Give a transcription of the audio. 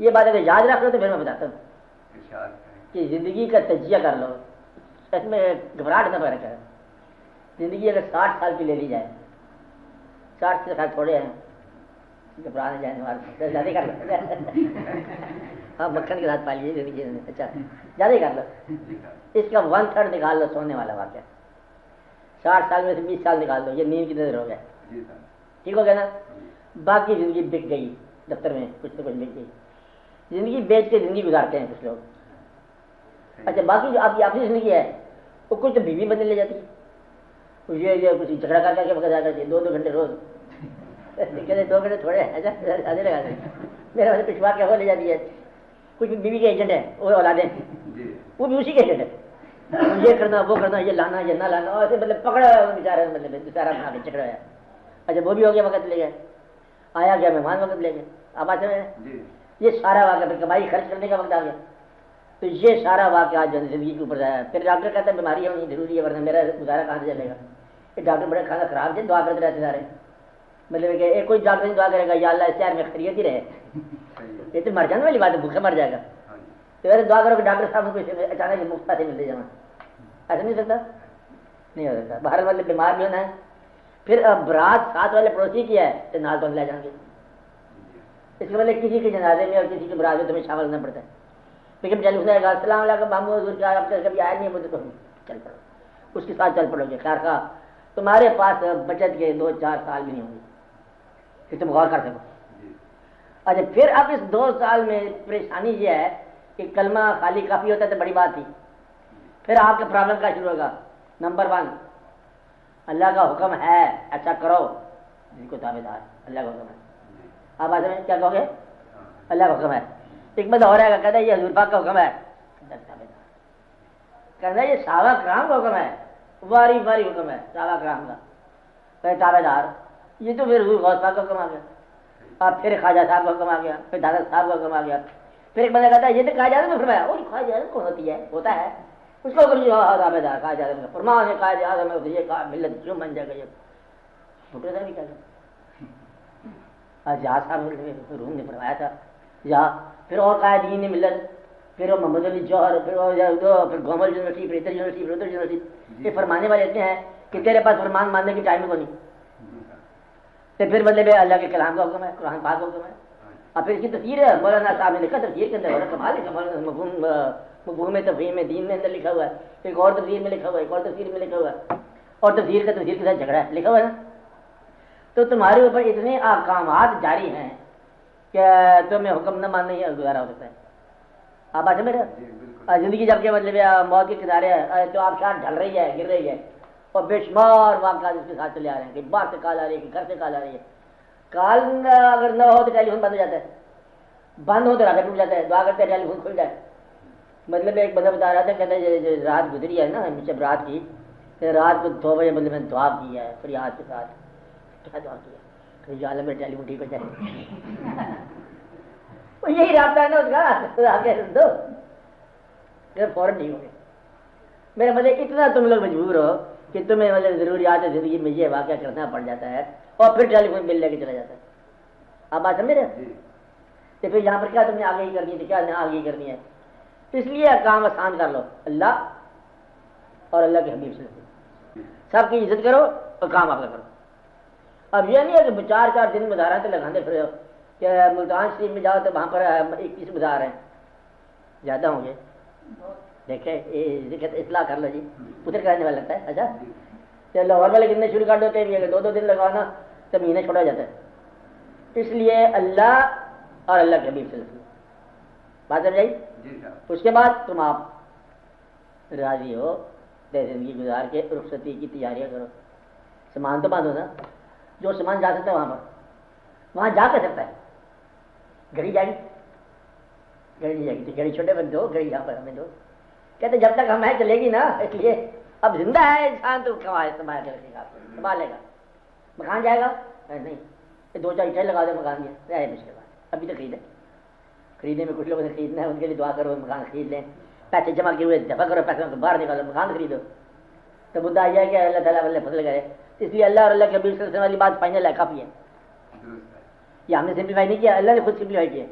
یہ بات اگر یاد رکھ لو تو پھر میں بتاتا ہوں کہ زندگی کا تجزیہ کر لو، اس میں گھبراہٹ نہ فرق ہے. زندگی اگر 60 سال کی لے لی جائے، 60 سال تھوڑے ہیں، گھبرانے جانے والے زیادہ کر لو. ہاں مکھن کے ساتھ پالیے زندگی. اچھا زیادہ کر لو، اس کا 1/3 نکال لو سونے والا واقعہ. 60 سال میں سے 20 سال نکال دو، یہ نیند کی نظر ہو گیا. ٹھیک ہو گیا نا. باقی زندگی بک گئی، دفتر میں کچھ تو کچھ بک گئی. زندگی بیچ کے زندگی گزارتے ہیں کچھ لوگ. اچھا باقی جو آپ کی اپنی زندگی ہے وہ کچھ تو بیوی بدلنے لے جاتی ہے، یہ کچھ جھگڑا کر کے وقت آ جاتی ہے 2 گھنٹے روز. کہتے 2 گھنٹے تھوڑے ہیں، زیادہ لگا دیں. میرا ویسے پچھوا کے وہ لے جاتی ہے. کچھ بیوی کے ایجنٹ ہیں، وہ اولادیں وہ بھی اسی کے ایجنٹ ہے. یہ کرنا وہ کرنا، یہ لانا یہ نہ لانا، اور ایسے مطلب پکڑا بیچارہ، مطلب بیچارہ بنا کے چکرا ہے. اچھا وہ بھی ہو گیا، وقت لے گئے. آیا گیا مہمان وقت لے گئے. اب آتے ہیں یہ سارا واقعہ، پھر کمائی خرچ کرنے کا وقت آ گیا. تو یہ سارا واقعہ جو زندگی کے اوپر آیا. پھر ڈاکٹر کہتا ہے بیماری ہونی ضروری ہے ورنہ میرا گزارا کہاں سے چلے گا. یہ ڈاکٹر بڑے کھانا خراب سے دعا کرتے رہتے سارے. مطلب کہ ایک کوئی ڈاکٹر نہیں دعا کرے گا یا اللہ اس شہر میں خیریت ہی رہے. یہ تو مر جانے والی بات ہے، بھوکا مر جائے گا. تو ویسے دعا کرو کہ ڈاکٹر صاحب کو اچانک مفت سے مل جائے. ایسا نہیں سکتا، نہیں ہو سکتا. باہر والے بیمار بھی ہونا ہے. پھر اب برات ساتھ والے پڑوسی کی ہے تو نال تو لے جائیں گے. اس کے مطلب کسی کے جنازے میں اور کسی کے برات میں تمہیں شامل ہونا پڑتا ہے. لیکن چل اسے گا السلام علیکم بامو حضور کیا آپ کبھی آئے نہیں مجھے تو چل پڑو، اس کے ساتھ چل پڑو گے. خیر خواہ تمہارے پاس بچت کے 2-4 سال بھی نہیں ہوں گے کہ تم غور کر سکو. اچھا پھر اب اس 2 سال میں پریشانی یہ ہے کہ کلمہ خالی کافی ہوتا ہے تو بڑی بات تھی. پھر آپ کا پرابلم کیا شروع ہوگا؟ نمبر 1 اللہ کا حکم ہے اچھا کرو، جس کو تابع دار اللہ کا حکم ہے. آپ آج میں کیا کہو گے؟ اللہ کا حکم ہے. ایک بندہ ہو رہا ہے کہتا ہے یہ حضور پاک کا حکم ہے، کہتا ہے یہ صحابہ کرام کا حکم ہے، واری واری حکم ہے صحابہ کرام کا، تابع دار. یہ تو پھر حضور غوث پاک کا حکم آ گیا. اب پھر خواجہ صاحب کا حکم آ گیا، پھر دادا صاحب کا حکم آ گیا. پھر ایک بندہ کہتا ہے یہ تو قائد اعظم نے فرمایا. وہ قائد اعظم کون ہوتی ہے؟ ہوتا ہے اس کو تابع دار. قائد اعظم کا فرمان ہے، قائد اعظم ہے، یہ ملت کیوں بن جائے گا. یہ بھٹو صاحب بھی کیا جہاں صاحب روم نے فرمایا تھا یا پھر اور قائدین نے ملت، پھر وہ محمد علی جوہر، پھر گومل یونیورسٹی، پھر ادھر یونیورسٹی، پھر ادھر یونیورسٹی. یہ فرمانے والے اتنے ہیں کہ تیرے پاس فرمان ماننے کی ٹائم کو نہیں. تو پھر مطلب اللہ کے کلام کا حکم ہے، قرآن پاک کا حکم ہے. اور پھر اس کی تفسیر ہے، مولانا صاحب نے لکھا تفسیر کے اندر کمال ہے، مفہوم تفہیم دین میں اندر لکھا ہوا ہے. ایک اور تفسیر میں لکھا ہوا ہے، ایک اور تفسیر میں لکھا ہوا ہے، اور تفسیر کا تفسیر کے ساتھ جھگڑا ہے لکھا ہوا ہے نا. تو تمہارے اوپر اتنے احکامات جاری ہیں کہ تمہیں حکم نہ ماننے ہی گزارا ہو سکتا ہے. آپ آج میرا زندگی جب کے مطلب موت کے کنارے ہے تو آپ شاید ڈھل رہی ہے، گر رہی ہے، اور بے شمار واقعات اس کے ساتھ چلے آ رہے ہیں کہ باہر سے کال آ رہی ہے کہ گھر سے کال آ رہی ہے. کال اگر نہ ہو تو ٹیلی فون بند ہو جاتا ہے، بند ہو تو رابطہ ٹوٹ جاتا ہے، دعا کرتے ٹیلی فون کھل جائے. مطلب ایک بندہ بتا رہا تھا، کہتا ہے رات گزری ہے نا جب رات کی، رات کو 2 بجے مطلب میں نے دعا کی ہے فریاد کے ساتھ. کیا دعا کیا کہ یا اللہ میرا ٹیلی فون ٹھیک ہو جائے. یہی رابطہ ہے نا اس کا، آگے دو فوراً ٹھیک ہو گئے. میرا مطلب اتنا تم لوگ مجبور ہو کہ تمہیں مطلب ضروریات زندگی میں یہ واقعہ کرنا پڑ جاتا ہے اور پھر ٹیلی فون بل لے کے چلا جاتا ہے. آپ بات سمجھ رہے ہیں؟ تو پھر یہاں پر کیا تم نے آگے ہی کرنی ہے، کیا نہ آگے ہی کرنی ہے. اس لیے کام آسان کر لو، اللہ اور اللہ کے حبیب سے سب کی عزت کرو اور کام آپ کا کرو. اب یہ نہیں ہے کہ 4 دن مزارات لگانے پھر ہو کہ ملتان شریف میں جاؤ تو وہاں پر 21 مزار ہیں، زیادہ ہوں گے. دیکھیں اطلاع کر لو جی، ادھر کرنے والا لگتا ہے. اچھا لاہور والے گرنے شروع کر دیتے ہیں، 2 دن لگانا تو مہینہ چھوڑا جاتا ہے. اس لیے اللہ اور اللہ کے حبیب سے بات سمجھائی. اس کے بعد تم آپ راضی ہو زندگی گزار کے رخصتی کی تیاریاں کرو. سامان تو باندھو نا، جو سامان جا سکتا ہے وہاں جا کر سکتا ہے. گھڑی جائے گی، گھڑی نہیں جائے گی تو گھڑی چھوٹے بن دو، گھڑی یہاں پر ہمیں دو. کہتے جب تک ہم ہیں چلے گی نا، اس لیے اب زندہ ہے انسان تو سنبھال لے گا. مکان جائے گا نہیں، 2-4 اینٹیں لگا دے مکان دیا رہے مشکل بات. ابھی تو خریدنے میں کچھ لوگوں نے خریدنا ہے، ان کے لیے دعا کرو مکان خرید لیں. پیسے جمع کیے ہوئے دفع کرو، پیسوں کو باہر نکالو مکان خریدو. تو مدعا یہ ہے کہ اللہ تعالیٰ والے فضل کرے. اس لیے اللہ اور اللہ کے حبیب صلی اللہ علیہ وسلم والی بات فائنل ہے، کافی ہے. یہ ہم نے سمپلیفائی نہیں کیا، اللہ نے خود سمپلیفائی کیا.